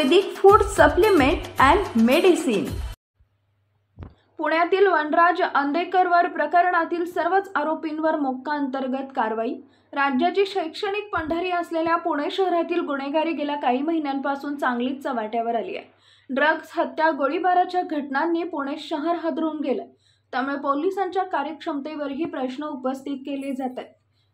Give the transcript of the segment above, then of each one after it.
Ayurvedic food supplement and medicine. पुण्यातील वनराज अंदेकरवर प्रकरणातील सर्वच आरोपींवर मोक्का अंतर्गत कारवाई। राज्याची शैक्षणिक पंढरी असलेल्या पुणे शहरातील गुन्हेगारी गेल्या काही महिन्यांपासून चांगलीच चव्हाट्यावर आली आहे। ड्रग्ज, हत्या, गोळीबाराच्या घटनांनी पुणे शहर हादरून गेलं। त्यामुळे पोलिसांच्या कार्यक्षमतेवरही प्रश्न उपस्थित केले जात आहेत।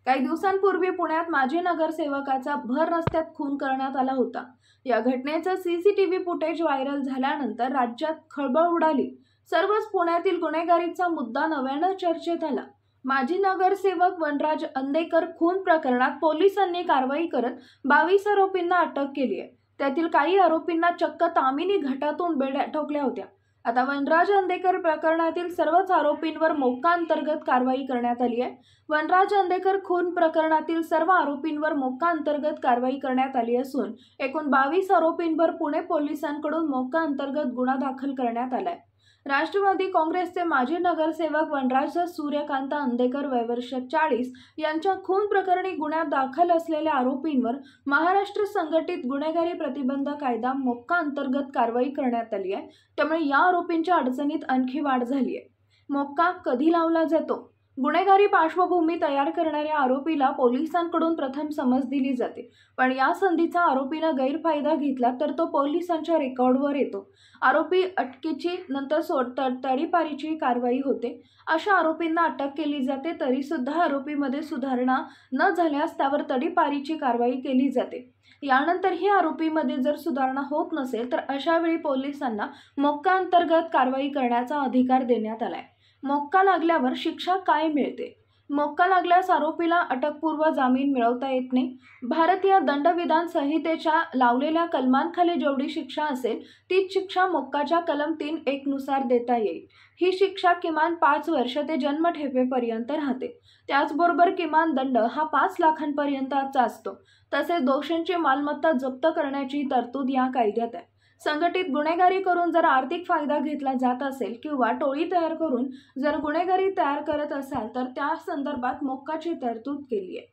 काही दिवसांपूर्वी पुण्यात माजी नगरसेवकाचा भर रस्त्यात खून करण्यात आला होता। या घटनेचं सीसीटीव्ही फुटेज व्हायरल झाल्यानंतर राज्यात खळबळ उडाली। सर्वच पुण्यातील गुन्हेगारीचा मुद्दा नव्यानं चर्चेत आला। माजी नगरसेवक वनराज अंदेकर खून प्रकरणात पोलिसांनी कारवाई करत 22 आरोपींना अटक केली आहे। त्यातील काही आरोपींना चक्क तामिनी घाटातून बेड्या ठोकल्या होत्या। आता वनराज अंदेकर प्रकरणातील सर्वच आरोपींवर मोक्का अंतर्गत कारवाई करण्यात आली आहे। वनराज अंदेकर खून प्रकरणातील सर्व आरोपींवर मोक्का अंतर्गत कारवाई करण्यात आली असून एकूण 22 आरोपींवर पुणे पोलिसांकडून मोक्का अंतर्गत गुन्हा दाखल करण्यात आलाय। राष्ट्रवादी काँग्रेसचे माजी नगरसेवक वनराज सूर्यकांत अंदेकर वय वर्ष 40 यांच्या खून प्रकरणी गुन्ह्यात दाखल असलेल्या आरोपींवर महाराष्ट्र संघटित गुन्हेगारी प्रतिबंध कायदा मोक्का अंतर्गत कारवाई करण्यात आली आहे। त्यामुळे या आरोपींच्या अडचणीत आणखी वाढ झाली आहे। मोक्का कधी लावला जातो? गुन्हेगारी पार्श्वभूमी तयार करणाऱ्या आरोपीला पोलिसांकडून प्रथम समज दिली जाते, पण या संधीचा आरोपीनं गैरफायदा घेतला तर तो पोलिसांच्या रेकॉर्डवर येतो। आरोपी अटकेची नंतर तडीपारीची कारवाई होते। अशा आरोपींना अटक केली जाते, तरी सुद्धा आरोपीमध्ये सुधारणा न झाल्यास त्यावर तडीपारीची कारवाई केली जाते। यानंतरही आरोपीमध्ये जर सुधारणा होत नसेल तर अशा वेळी पोलिसांना मोक्का अंतर्गत कारवाई करण्याचा अधिकार देण्यात आलाय। मोक्का लागल्यावर शिक्षा काय मिळते? मोक्का लागल्यास आरोपीला अटकपूर्व जामीन मिळवता येत नाही। भारतीय दंडविधान संहितेच्या लावलेल्या कलमांखाली जेवढी शिक्षा असेल तीच शिक्षा मोक्काच्या कलम 3(1) नुसार देता येईल। ही शिक्षा किमान 5 वर्ष ते जन्मठेपेपर्यंत राहते। त्याचबरोबर किमान दंड हा 5 लाखांपर्यंतचा असतो। तसेच दोषींची मालमत्ता जप्त करण्याची तरतूद या कायद्यात आहे। संघटित गुन्हेगारी करून जर आर्थिक फायदा घेतला जात असेल किंवा टोळी तयार करून जर गुन्हेगारी तयार करत असाल तर त्या संदर्भात मोक्काची तरतूद केली आहे।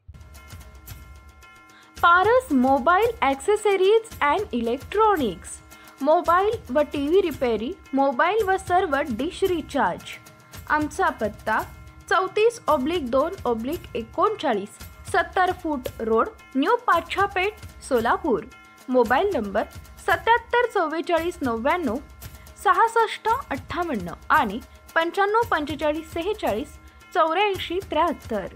Paras mobile accessories and electronics, mobile व टीव्ही रिपेरी, मोबाईल व सर्व डिश रिचार्ज। आमचा पत्ता 34/2/39 70 फूट road, new Pachhapeth, Solapur. Mobile number 77 44 99 66 58 आणि 95 45 46 84 73।